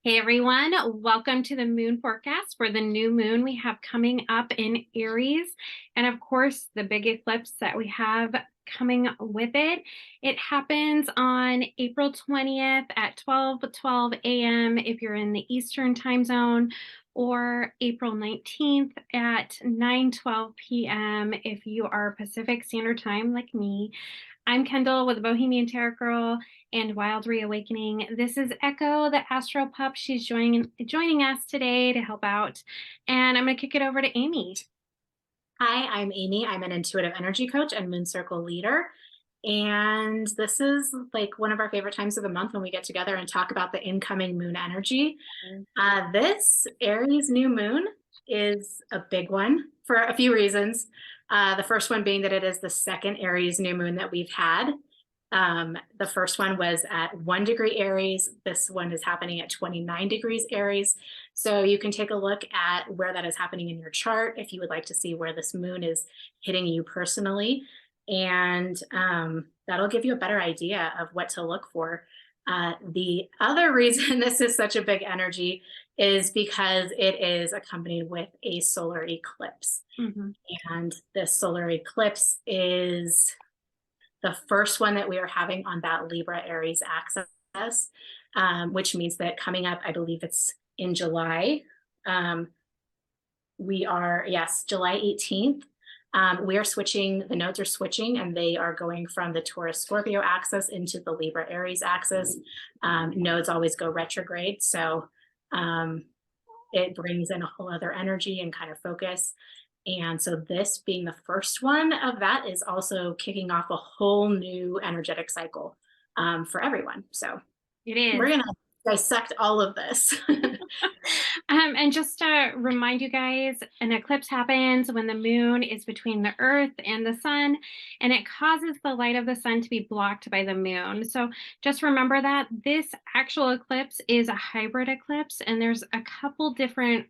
Hey everyone, welcome to the moon forecast for the new moon we have coming up in Aries. And of course, the big eclipse that we have coming with it. It happens on April 20th at 12:12 a.m. if you're in the Eastern time zone, or April 19th at 9:12 p.m. if you are Pacific Standard Time like me. I'm Kendall with the Bohemian Tarot Girl and Wild Reawakening. This is Echo, the Astro Pup. She's joining us today to help out. And I'm going to kick it over to Amy. Hi, I'm Amy. I'm an intuitive energy coach and moon circle leader. And this is like one of our favorite times of the month when we get together and talk about the incoming moon energy. This Aries new moon is a big one for a few reasons. The first one being that it is the second Aries new moon that we've had. The first one was at 1 degree Aries. This one is happening at 29 degrees Aries. So you can take a look at where that is happening in your chart if you would like to see where this moon is hitting you personally. And that'll give you a better idea of what to look for. The other reason this is such a big energy is because it is accompanied with a solar eclipse. And this solar eclipse is the first one that we are having on that Libra Aries axis, which means that coming up, I believe it's in July. July 18th. We are switching, the nodes are switching, and they are going from the Taurus Scorpio axis into the Libra Aries axis. Nodes always go retrograde, so it brings in a whole other energy and kind of focus. And so this being the first one of that is also kicking off a whole new energetic cycle for everyone. So It is. We're going to dissect all of this. And just to remind you guys, an eclipse happens when the moon is between the earth and the sun, and it causes the light of the sun to be blocked by the moon. So just remember that this actual eclipse is a hybrid eclipse, and there's a couple different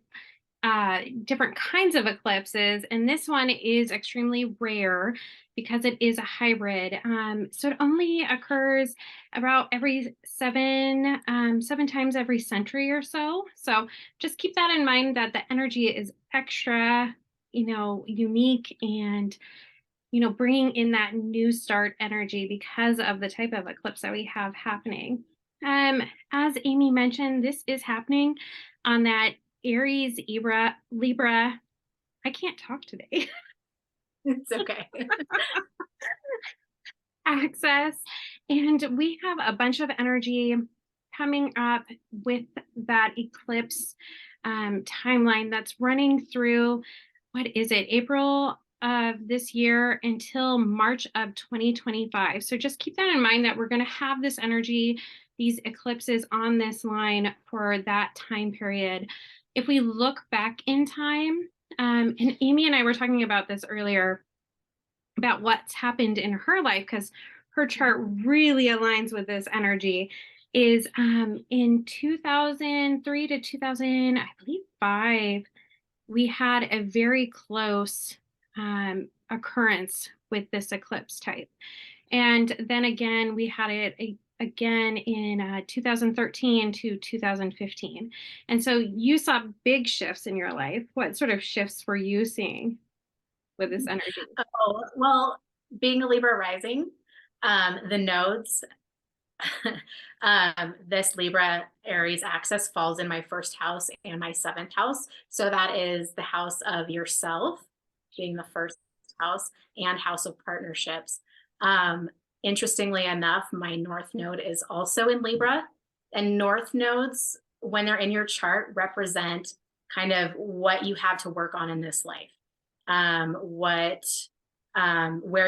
kinds of eclipses, and this one is extremely rare because it is a hybrid. So it only occurs about every seven times every century or so. So just keep that in mind, that the energy is extra, unique, and bringing in that new start energy because of the type of eclipse that we have happening. As Amy mentioned, this is happening on that Aries, Libra. I can't talk today. It's okay. Access. And we have a bunch of energy coming up with that eclipse timeline that's running through, what is it, April of this year until March of 2025. So just keep that in mind, that we're going to have this energy, these eclipses on this line for that time period. If we look back in time, and Amy and I were talking about this earlier, about what's happened in her life, because her chart really aligns with this energy, is in 2003 to 2005, we had a very close occurrence with this eclipse type. And then again, we had it again in 2013 to 2015. And so you saw big shifts in your life. What sort of shifts were you seeing with this energy? Oh, well, being a Libra rising, the nodes, this Libra Aries axis falls in my first house and my seventh house. So that is the house of yourself being the first house, and house of partnerships. Interestingly enough, my North node is also in Libra, and North nodes, when they're in your chart, represent kind of what you have to work on in this life. Where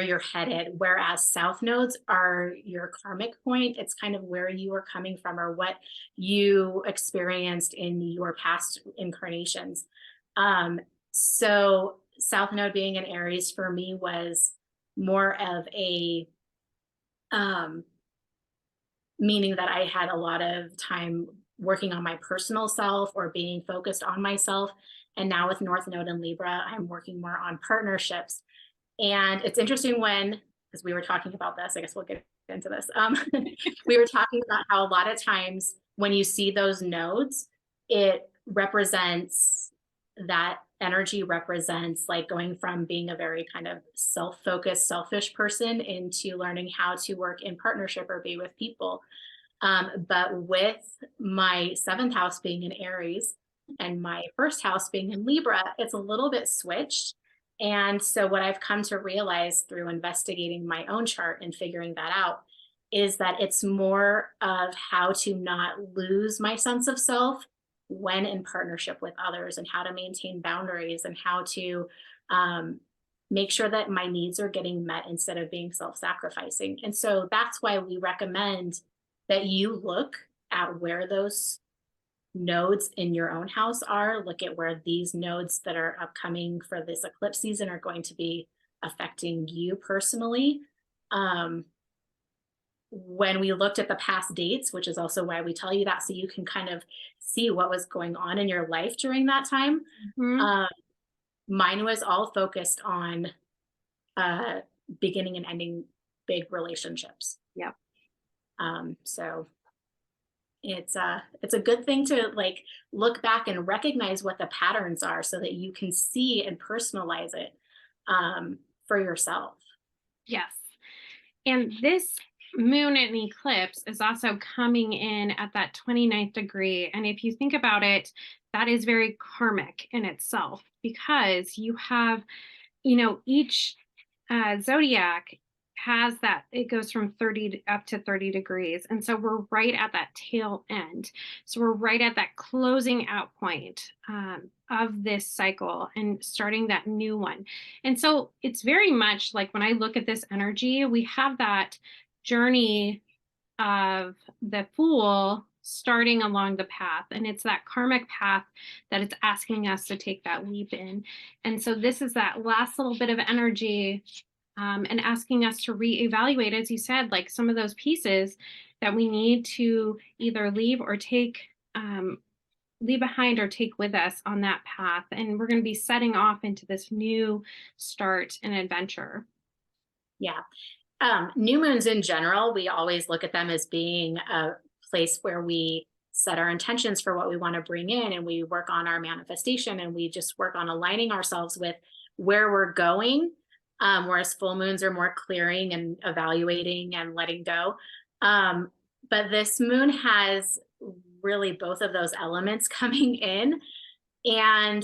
you're headed, whereas South nodes are your karmic point. It's kind of where you are coming from, or what you experienced in your past incarnations. So South node being in Aries for me was more of a meaning that I had a lot of time working on my personal self or being focused on myself. And now with North node in Libra, I'm working more on partnerships. And it's interesting because we were talking about this, I guess we'll get into this. We were talking about how a lot of times when you see those nodes, it represents that energy represents like going from being a very kind of self-focused, selfish person into learning how to work in partnership or be with people. But with my seventh house being in Aries and my first house being in Libra, it's a little bit switched. And so, what I've come to realize through investigating my own chart and figuring that out is that it's more of how to not lose my sense of self when in partnership with others, and how to maintain boundaries, and how to um, make sure that my needs are getting met instead of being self sacrificing. And so that's why we recommend that you look at where those nodes in your own house are. Look at where these nodes that are upcoming for this eclipse season are going to be affecting you personally. Um, when we looked at the past dates, which is also why we tell you that, so you can kind of see what was going on in your life during that time. Mhm. Mine was all focused on uh, beginning and ending big relationships. Yep. So it's a good thing to like look back and recognize what the patterns are so that you can see and personalize it for yourself. Yes. And this moon and eclipse is also coming in at that 29th degree. And if you think about it, that is very karmic in itself, because you have, each zodiac has that, it goes from 30 up to 30 degrees. And so we're right at that tail end. So we're right at that closing out point of this cycle and starting that new one. And so it's very much like when I look at this energy, we have that journey of the Fool starting along the path, and it's that karmic path that it's asking us to take that leap in. And so this is that last little bit of energy, and asking us to reevaluate, as you said, like some of those pieces that we need to either leave behind or take with us on that path. And we're going to be setting off into this new start and adventure. Yeah. New moons in general, we always look at them as being a place where we set our intentions for what we want to bring in, and we work on our manifestation, and we just work on aligning ourselves with where we're going. Whereas full moons are more clearing and evaluating and letting go. But this moon has really both of those elements coming in, and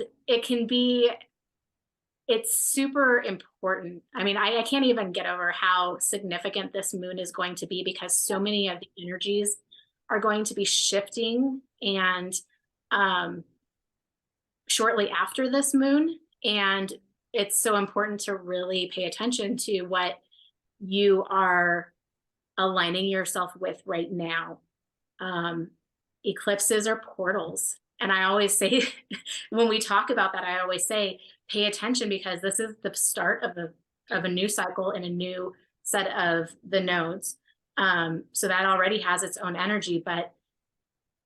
it's super important. I mean, I can't even get over how significant this moon is going to be, because so many of the energies are going to be shifting and shortly after this moon. And it's so important to really pay attention to what you are aligning yourself with right now. Eclipses are portals. And I always say, when we talk about that, I always say, pay attention, because this is the start of a new cycle and a new set of the nodes. So that already has its own energy, but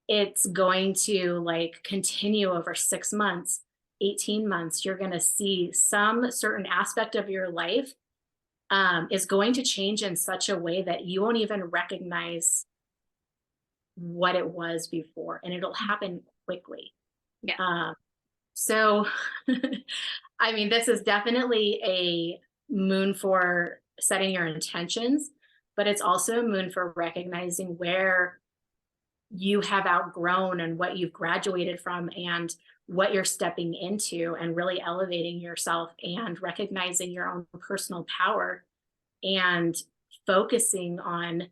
it's going to like continue over 6 months, 18 months. You're going to see some certain aspect of your life is going to change in such a way that you won't even recognize what it was before, and it'll happen quickly. Yeah. So, I mean, this is definitely a moon for setting your intentions, but it's also a moon for recognizing where you have outgrown and what you've graduated from and what you're stepping into, and really elevating yourself and recognizing your own personal power and focusing on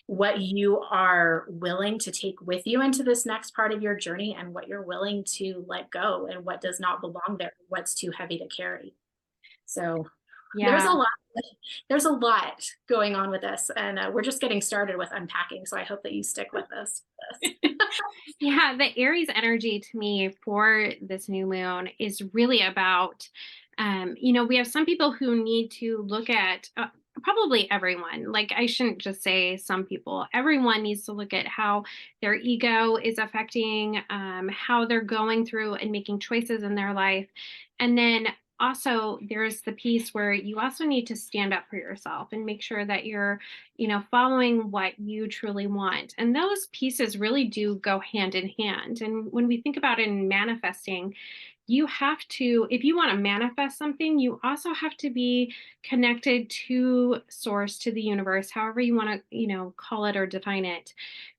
what you are willing to take with you into this next part of your journey, and what you're willing to let go, and what does not belong there, what's too heavy to carry. So there's Yeah. there's a lot going on with this, and we're just getting started with unpacking. So I hope that you stick with us. Yeah, the Aries energy to me for this new moon is really about, we have some people who need to look at, probably everyone, like I shouldn't just say some people, everyone needs to look at how their ego is affecting how they're going through and making choices in their life. And then also there's the piece where you also need to stand up for yourself and make sure that you're, following what you truly want. And those pieces really do go hand in hand. And when we think about it in manifesting, you have to, if you want to manifest something, you also have to be connected to source, to the universe, however you want to, call it or define it.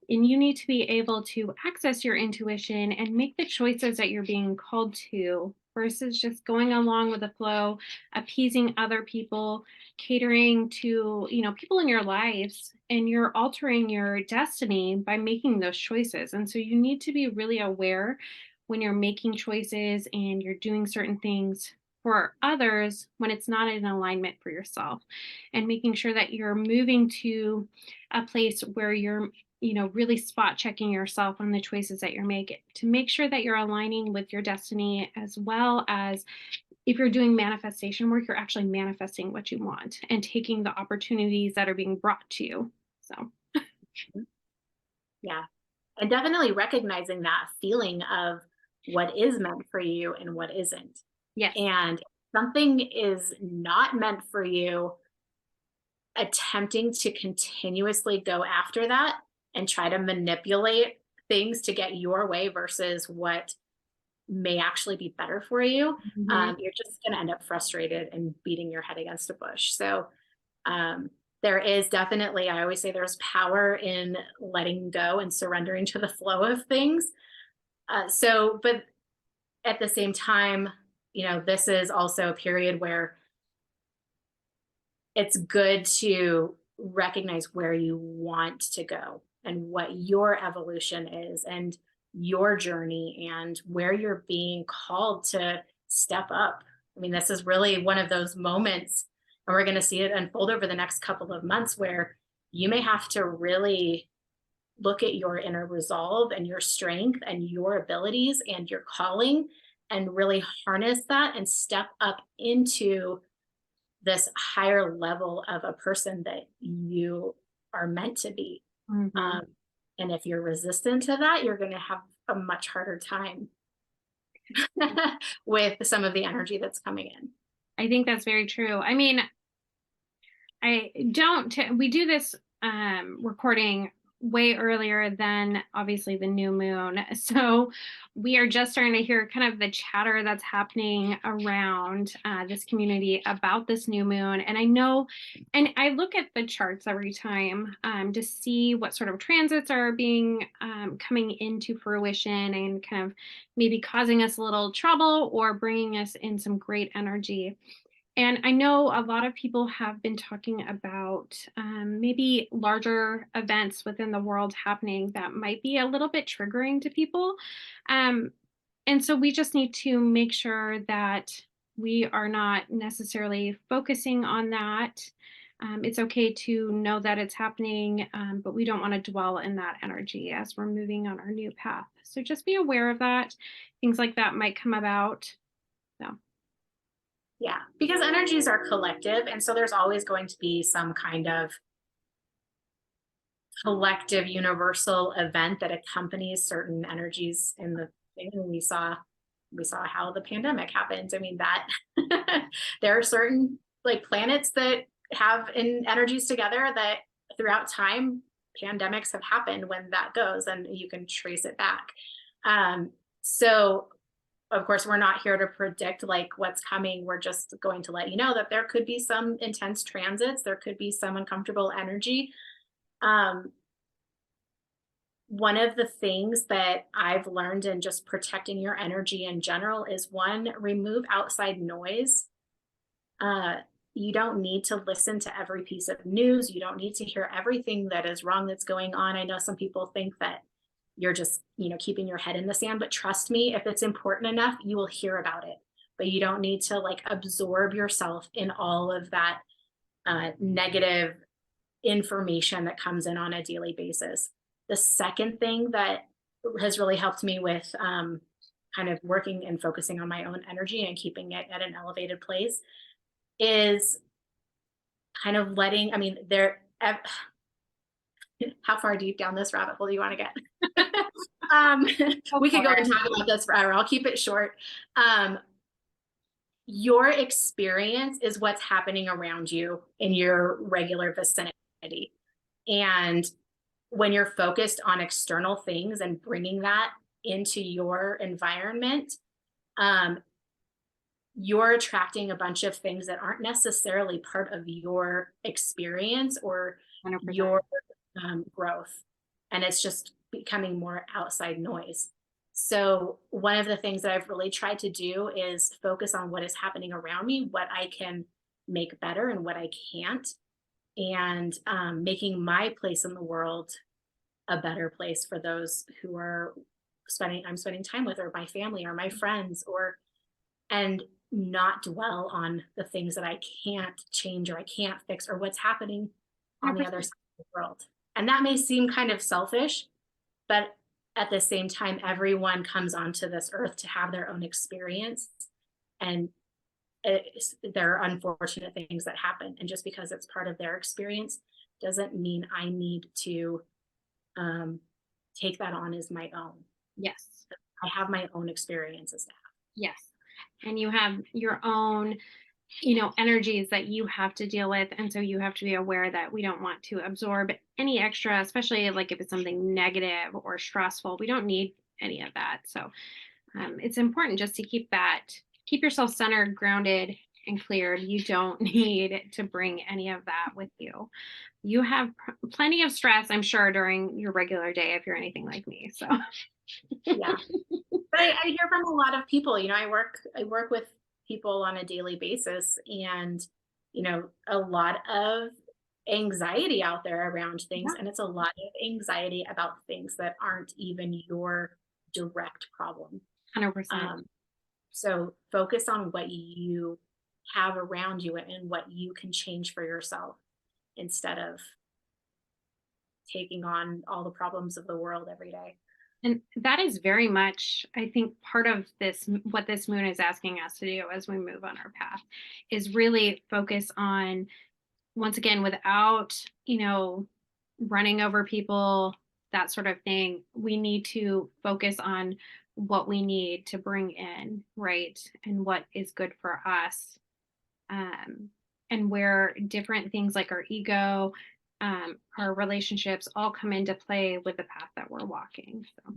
And you need to be able to access your intuition and make the choices that you're being called to versus just going along with the flow, appeasing other people, catering to, people in your lives, and you're altering your destiny by making those choices. And so you need to be really aware when you're making choices and you're doing certain things for others when it's not in alignment for yourself, and making sure that you're moving to a place where you're, really spot checking yourself on the choices that you're making to make sure that you're aligning with your destiny, as well as if you're doing manifestation work, you're actually manifesting what you want and taking the opportunities that are being brought to you. So, Yeah. And definitely recognizing that feeling of what is meant for you and what isn't. yes. And if something is not meant for you, attempting to continuously go after that and try to manipulate things to get your way versus what may actually be better for you, Mhm. you're just going to end up frustrated and beating your head against a bush. So there is definitely, I always say there's power in letting go and surrendering to the flow of things. But at the same time, this is also a period where it's good to recognize where you want to go and what your evolution is and your journey and where you're being called to step up. I mean, this is really one of those moments, and we're going to see it unfold over the next couple of months where you may have to really look at your inner resolve and your strength and your abilities and your calling and really harness that and step up into this higher level of a person that you are meant to be. Mhm. Um, and if you're resistant to that, you're going to have a much harder time with some of the energy that's coming in. I think that's very true. I mean, I don't we do this recording way earlier than obviously the new moon. So we are just starting to hear kind of the chatter that's happening around this community about this new moon. And I know, and I look at the charts every time to see what sort of transits are being coming into fruition and kind of maybe causing us a little trouble or bringing us in some great energy. And I know a lot of people have been talking about maybe larger events within the world happening that might be a little bit triggering to people. Um, and so we just need to make sure that we are not necessarily focusing on that. It's okay to know that it's happening, but we don't want to dwell in that energy as we're moving on our new path. So just be aware of that. Things like that might come about. So, Yeah, because energies are collective. And so there's always going to be some kind of collective universal event that accompanies certain energies in the thing. And we saw how the pandemic happened. I mean, that there are certain like planets that have in energies together that throughout time pandemics have happened when that goes and you can trace it back. So of course we're not here to predict like what's coming. We're just going to let you know that there could be some intense transits, there could be some uncomfortable energy. um, One of the things that I've learned in just protecting your energy in general is one, remove outside noise. Uh, you don't need to listen to every piece of news. You don't need to hear everything that is wrong that's going on. I know some people think that you're just, keeping your head in the sand, but trust me, if it's important enough, you will hear about it. But you don't need to like absorb yourself in all of that negative information that comes in on a daily basis. The second thing that has really helped me with kind of working and focusing on my own energy and keeping it at an elevated place is kind of letting, I mean, how far deep down this rabbit hole do you want to get? um, go we could for go it. and talk about this forever. I'll keep it short. Um, your experience is what's happening around you in your regular vicinity. And when you're focused on external things and bringing that into your environment, um, you're attracting a bunch of things that aren't necessarily part of your experience or 100%. your growth. And it's just becoming more outside noise. So, one of the things that I've really tried to do is focus on what is happening around me, what I can make better and what I can't, and making my place in the world a better place for those who are I'm spending time with, or my family or my friends, or and not dwell on the things that I can't change or I can't fix or what's happening on the other 100%. side of the world. And that may seem kind of selfish, but at the same time, everyone comes onto this earth to have their own experience. And there are unfortunate things that happen. And just because it's part of their experience doesn't mean I need to um, take that on as my own. Yes. I have my own experiences to have. Yes. And you have your own, energies that you have to deal with. And so you have to be aware that we don't want to absorb any extra, especially like if it's something negative or stressful. We don't need any of that. So it's important just to keep yourself centered, grounded, and cleared. You don't need to bring any of that with you. You have plenty of stress, I'm sure, during your regular day if you're anything like me. So, Yeah. But I hear from a lot of people, I work with people on a daily basis, and a lot of anxiety out there around things, yeah, and it's a lot of anxiety about things that aren't even your direct problem. 100%. Um, so focus on what you have around you and what you can change for yourself instead of taking on all the problems of the world every day. And that is very much, I think, part of what this moon is asking us to do as we move on our path is really focus on, once again, without, running over people, that sort of thing. We need to focus on what we need to bring in, right? And what is good for us. Um, and where different things like our ego, our relationships all come into play with the path that we're walking. So,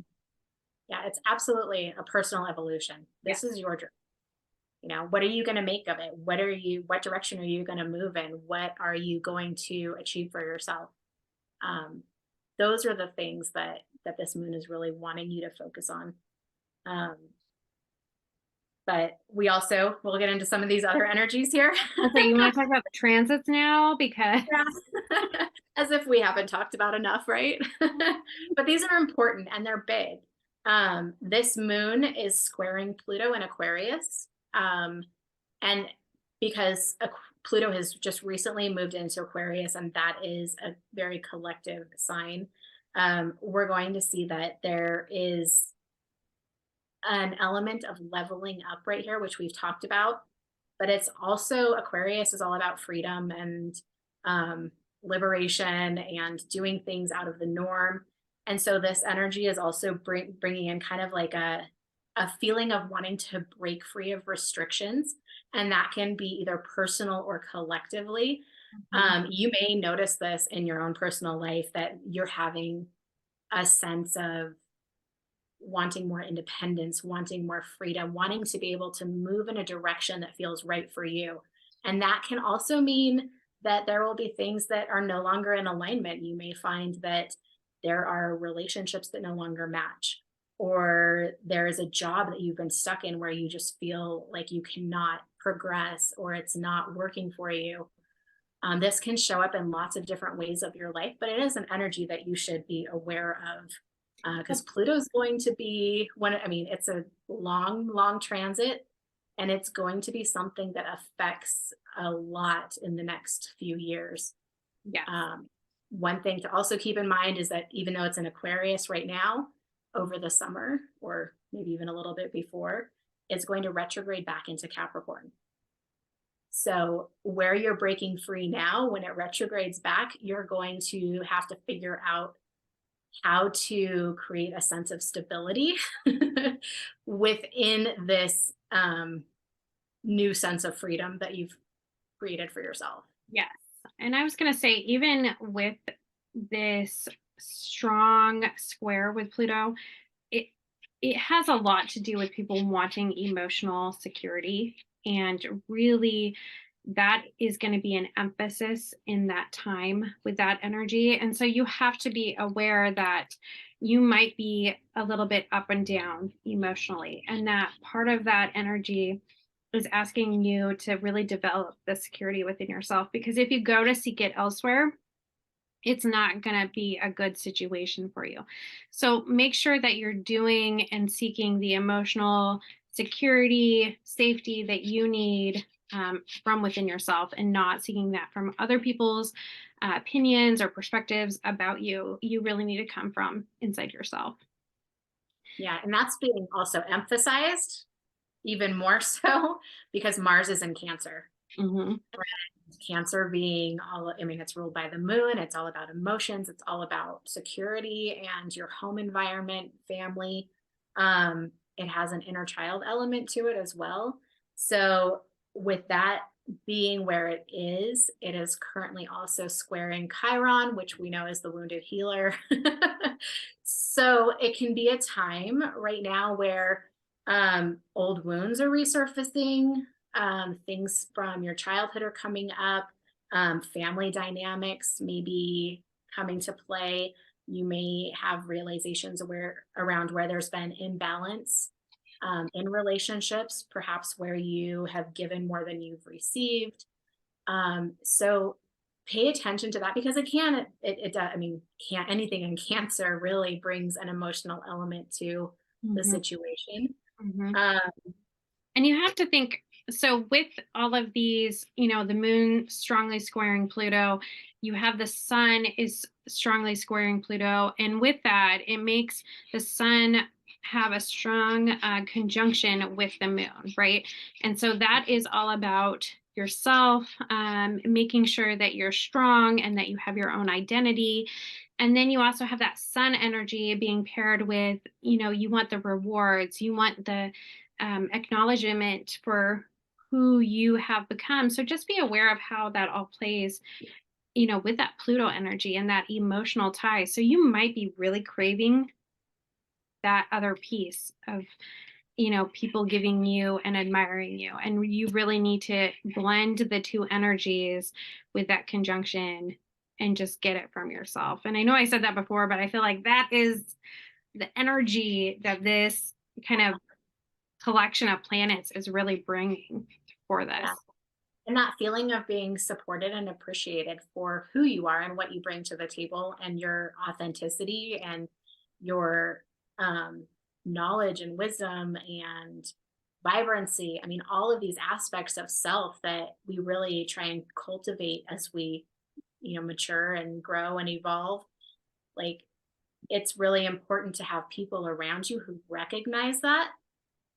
Yeah, it's absolutely a personal evolution. yeah. This is your journey. What are you going to make of it? What direction are you going to move in? What are you going to achieve for yourself? Um, those are the things that this moon is really wanting you to focus on. Um, but we'll get into some of these other energies here. Okay, you want to talk about the transits now? Because Yeah. As if we haven't talked about enough, right? But these are important and they're big. This moon is squaring Pluto in Aquarius. And because Pluto has just recently moved into Aquarius, and that is a very collective sign, we're going to see that there is an element of leveling up right here, which we've talked about. But it's also, Aquarius is all about freedom and um, liberation and doing things out of the norm. And so this energy is also bringing in kind of like a feeling of wanting to break free of restrictions. And that can be either personal or collectively. You may notice this in your own personal life that you're having a sense of wanting more independence, wanting more freedom, wanting to be able to move in a direction that feels right for you. And that can also mean that there will be things that are no longer in alignment. You may find that there are relationships that no longer match, or there is a job that you've been stuck in where you just feel like you cannot progress or it's not working for you. This can show up in lots of different ways of your life, but it is an energy that you should be aware of because Pluto's going to be it's a long, long transit, and it's going to be something that affects a lot in the next few years. yeah. One thing to also keep in mind is that even though it's in Aquarius right now, over the summer, or maybe even a little bit before, it's going to retrograde back into Capricorn. So where you're breaking free now, when it retrogrades back, you're going to have to figure out how to create a sense of stability within this new sense of freedom that you've created for yourself. Yes. And I was going to say, even with this strong square with Pluto, it it has a lot to do with people wanting emotional security, and really that is going to be an emphasis in that time with that energy. And so you have to be aware that you might be a little bit up and down emotionally, and that part of that energy is asking you to really develop the security within yourself, because if you go to seek it elsewhere, it's not going to be a good situation for you. So make sure that you're doing and seeking the emotional security, safety that you need from within yourself, and not seeking that from other people's opinions or perspectives about you. You really need to come from inside yourself. Yeah, and that's being also emphasized even more so because Mars is in Cancer. Hmm. Cancer being all, I mean, it's ruled by the moon. It's all about emotions. It's all about security and your home environment, family. It has an inner child element to it as well. So, with that being where it is currently also squaring Chiron, which we know is the wounded healer. So, it can be a time right now where old wounds are resurfacing, things from your childhood are coming up, family dynamics maybe coming to play. You may have realizations where around where there's been imbalance in relationships, perhaps where you have given more than you've received. So pay attention to that because it does, I mean, can't anything in Cancer really brings an emotional element to the Hmm. situation. Hmm. Um, And you have to think, so with all of these, the moon strongly squaring Pluto, you have the sun is strongly squaring Pluto. And with that, it makes the sun have a strong conjunction with the moon, right? And so that is all about yourself, making sure that you're strong and that you have your own identity. And then you also have that sun energy being paired with, you want the rewards, you want the acknowledgement for who you have become. So just be aware of how that all plays, with that Pluto energy and that emotional tie. So you might be really craving that other piece of, people giving you and admiring you. And you really need to blend the two energies with that conjunction and just get it from yourself. And I know I said that before, but I feel like that is the energy that this kind of collection of planets is really bringing for yeah. this. And that feeling of being supported and appreciated for who you are and what you bring to the table and your authenticity and your um, knowledge and wisdom and vibrancy. I mean, all of these aspects of self that we really try and cultivate as we, mature and grow and evolve. Like, it's really important to have people around you who recognize that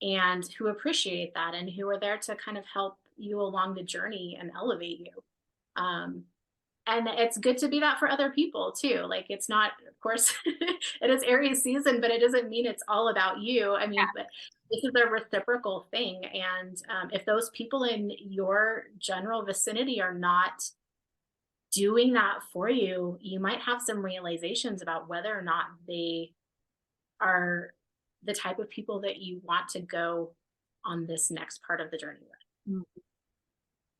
and who appreciate that and who are there to kind of help you along the journey and elevate you. Um, and it's good to be that for other people too. Like it's not, of course, it is Aries season, but it doesn't mean it's all about you. I mean, but this is a reciprocal thing. And if those people in your general vicinity are not doing that for you, you might have some realizations about whether or not they are the type of people that you want to go on this next part of the journey with. Mm,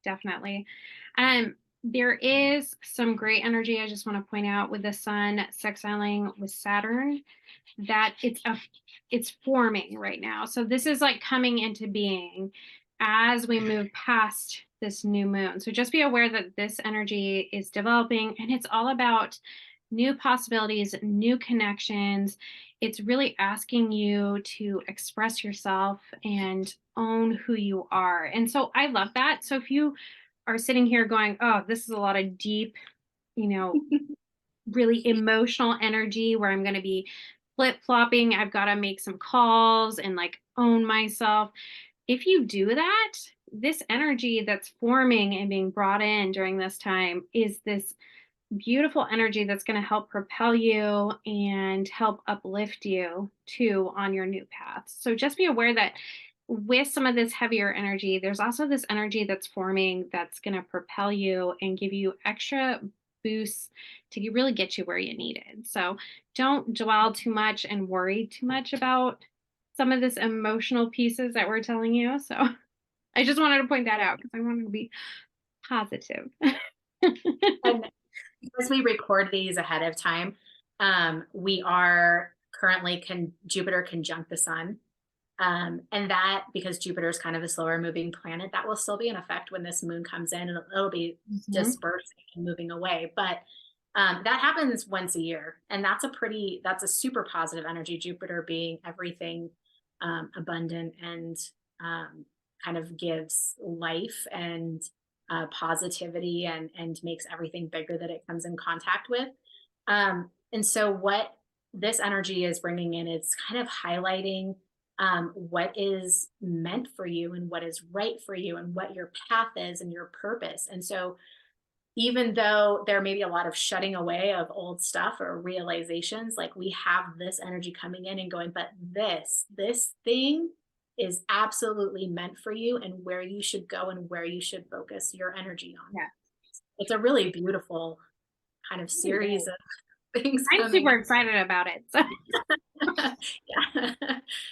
definitely. There is some great energy I just want to point out with the sun sextiling with Saturn, that it's forming right now. So this is like coming into being as we move past this new moon. So just be aware that this energy is developing, and it's all about new possibilities, new connections. It's really asking you to express yourself and own who you are. And so I love that. So if you are sitting here going, "Oh, this is a lot of deep, you know, really emotional energy where I'm going to be flip flopping. I've got to make some calls and like own myself." If you do that, this energy that's forming and being brought in during this time is this beautiful energy that's going to help propel you and help uplift you too on your new path. So just be aware that with some of this heavier energy, there's also this energy that's forming that's going to propel you and give you extra boosts to really get you where you needed. So don't dwell too much and worry too much about some of this emotional pieces that we're telling you. So I just wanted to point that out because I wanted to be positive. And because we record these ahead of time, we are currently Jupiter conjunct the sun. And that, because Jupiter is kind of a slower moving planet, that will still be in effect when this moon comes in, and it'll be Mhm. dispersing and moving away. But that happens once a year, and that's a super positive energy. Jupiter being everything abundant and um, kind of gives life and positivity and makes everything bigger that it comes in contact with. And so what this energy is bringing in is kind of highlighting what is meant for you and what is right for you and what your path is and your purpose. And so, even though there may be a lot of shutting away of old stuff or realizations, like we have this energy coming in and going, but this thing is absolutely meant for you and where you should go and where you should focus your energy on. Yeah. It's a really beautiful kind of Really series is. of things I'm coming super excited about it. So up. Yeah.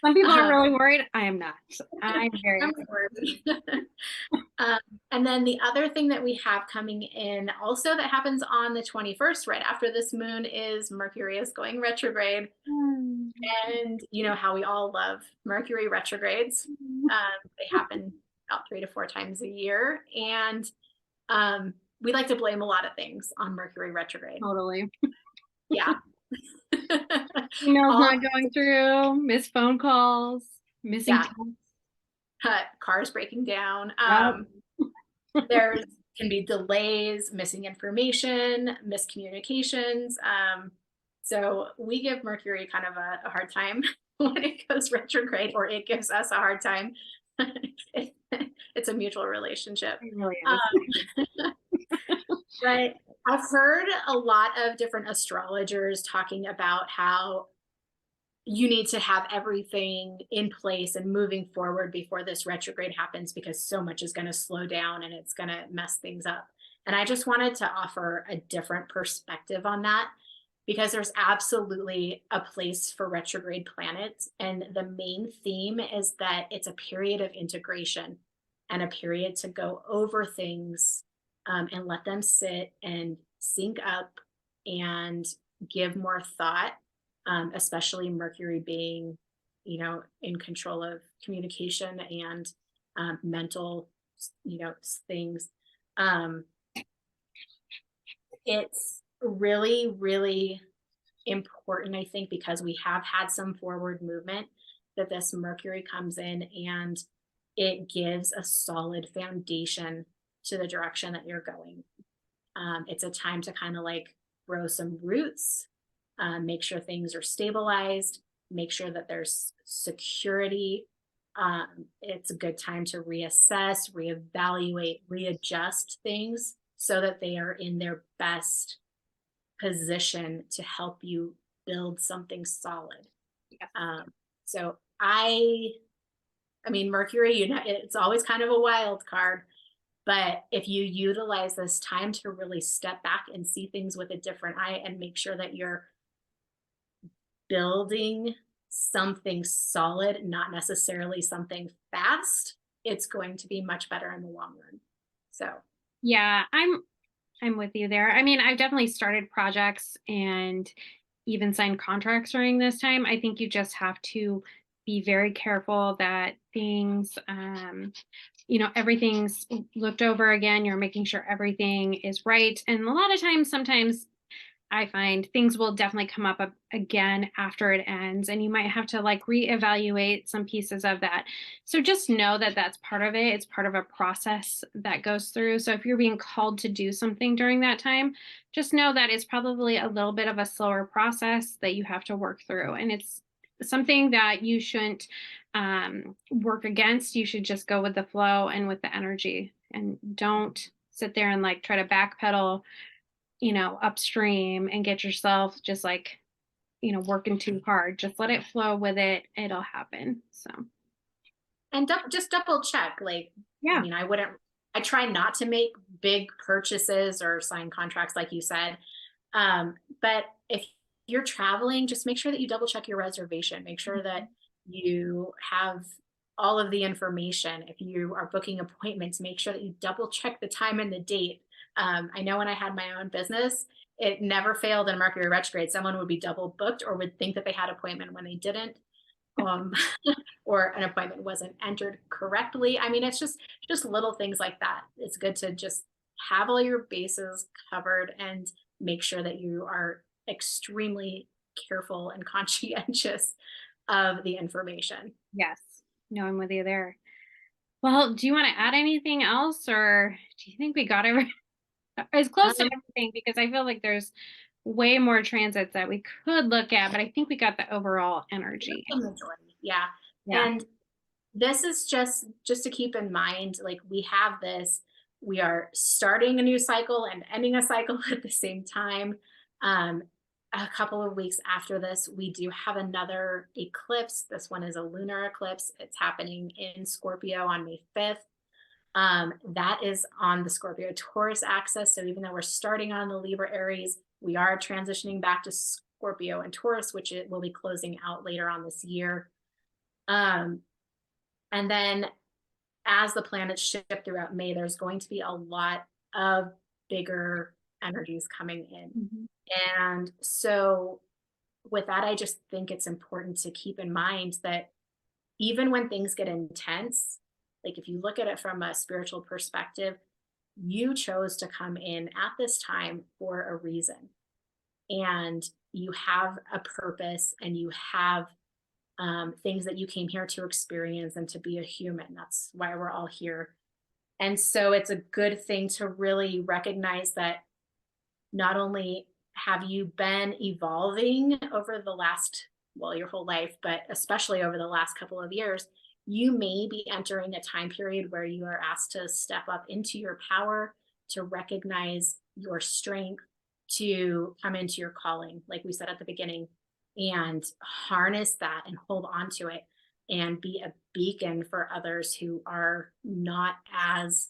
some people are Um, really worried. I am not. I'm very I'm excited. worried. Um, and then the other thing that we have coming in also that happens on the 21st, right after this moon, is Mercury is going retrograde. And you know how we all love Mercury retrogrades. They happen about 3 to 4 times a year. And we like to blame a lot of things on Mercury retrograde. Totally. Yeah. Emails All not going through, missed phone calls, missing yeah, texts. cars breaking down. Yep. There's can be delays, missing information, miscommunications. So we give Mercury kind of a hard time when it goes retrograde, or it gives us a hard time. It's a mutual relationship. It really is. Um, but I've heard a lot of different astrologers talking about how you need to have everything in place and moving forward before this retrograde happens, because so much is going to slow down and it's going to mess things up. And I just wanted to offer a different perspective on that, because there's absolutely a place for retrograde planets. And the main theme is that it's a period of integration and a period to go over things and let them sit and sync up and give more thought, especially Mercury being, in control of communication and mental, things. Um, it's really, really important, I think, because we have had some forward movement, that this Mercury comes in and it gives a solid foundation to the direction that you're going. It's a time to kind of like grow some roots, make sure things are stabilized, make sure that there's security. It's a good time to reassess, reevaluate, readjust things so that they are in their best position to help you build something solid. Yes. So I mean, Mercury, it's always kind of a wild card, but if you utilize this time to really step back and see things with a different eye and make sure that you're building something solid, not necessarily something fast, it's going to be much better in the long run. So, Yeah, I'm with you there. I mean, I've definitely started projects and even signed contracts during this time. I think you just have to be very careful that things, everything's looked over again. You're making sure everything is right. And a lot of times, sometimes I find things will definitely come up again after it ends, and you might have to like reevaluate some pieces of that. So just know that that's part of it. It's part of a process that goes through. So if you're being called to do something during that time, just know that it's probably a little bit of a slower process that you have to work through. And it's something that you shouldn't work against. You should just go with the flow and with the energy, and don't sit there and like try to backpedal upstream and get yourself just like, working too hard. Just let it flow with it. It'll happen. So, And just double check. Like, I Yeah. mean, I try not to make big purchases or sign contracts, like you said. But if you're traveling, just make sure that you double check your reservation. Make sure that you have all of the information. If you are booking appointments, make sure that you double check the time and the date. I know when I had my own business, it never failed in Mercury retrograde. Someone would be double booked or would think that they had an appointment when they didn't. Um, or an appointment wasn't entered correctly. I mean, it's just little things like that. It's good to just have all your bases covered and make sure that you are extremely careful and conscientious of the information. Yes. No, I'm with you there. Well, do you want to add anything else, or do you think we got as close to Um, everything? Because I feel like there's way more transits that we could look at, but I think we got the overall energy. the majority, yeah. Yeah. And this is just to keep in mind, like we have this, we are starting a new cycle and ending a cycle at the same time. Um, a couple of weeks after this, we do have another eclipse. This one is a lunar eclipse. It's happening in Scorpio on May 5th. That is on the Scorpio Taurus axis. So even though we're starting on the Libra Aries, we are transitioning back to Scorpio and Taurus, which it will be closing out later on this year. Um, and then as the planets shift throughout May, there's going to be a lot of bigger energies coming in. Mhm. And so with that, I just think it's important to keep in mind that even when things get intense, like if you look at it from a spiritual perspective, you chose to come in at this time for a reason. And you have a purpose and you have things that you came here to experience and to be a human. That's why we're all here. And so it's a good thing to really recognize that not only have you been evolving over the last, well, your whole life, but especially over the last couple of years, you may be entering a time period where you are asked to step up into your power, to recognize your strength, to come into your calling, like we said at the beginning, and harness that and hold on to it and be a beacon for others who are not as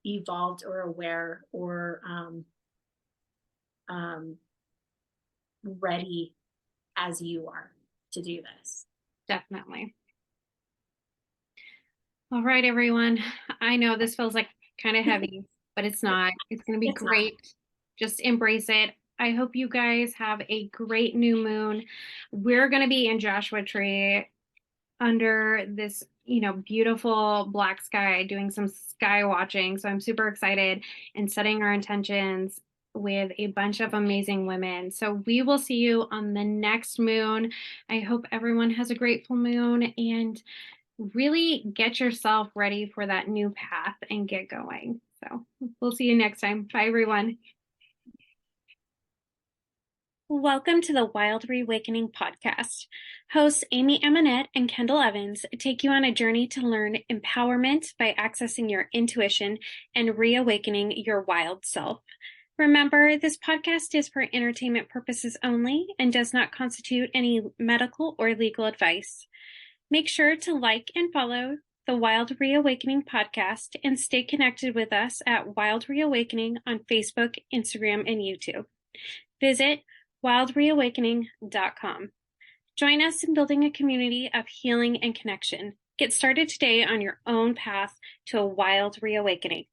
evolved or aware or um, ready as you are to do this. Definitely. All right, everyone. I know this feels like kind of heavy, but it's not. It's going to be It's not. great. Just embrace it. I hope you guys have a great new moon. We're going to be in Joshua Tree under this, beautiful black sky, doing some sky watching. So I'm super excited and setting our intentions with a bunch of amazing women. So we will see you on the next moon. I hope everyone has a grateful moon and really get yourself ready for that new path and get going. So we'll see you next time. Bye, everyone. Welcome to the Wild Reawakening podcast. Hosts Amy Amonette and Kendall Evans take you on a journey to learn empowerment by accessing your intuition and reawakening your wild self. Remember, this podcast is for entertainment purposes only and does not constitute any medical or legal advice. Make sure to like and follow the Wild Reawakening podcast and stay connected with us at Wild Reawakening on Facebook, Instagram, and YouTube. Visit wildreawakening.com. Join us in building a community of healing and connection. Get started today on your own path to a wild reawakening.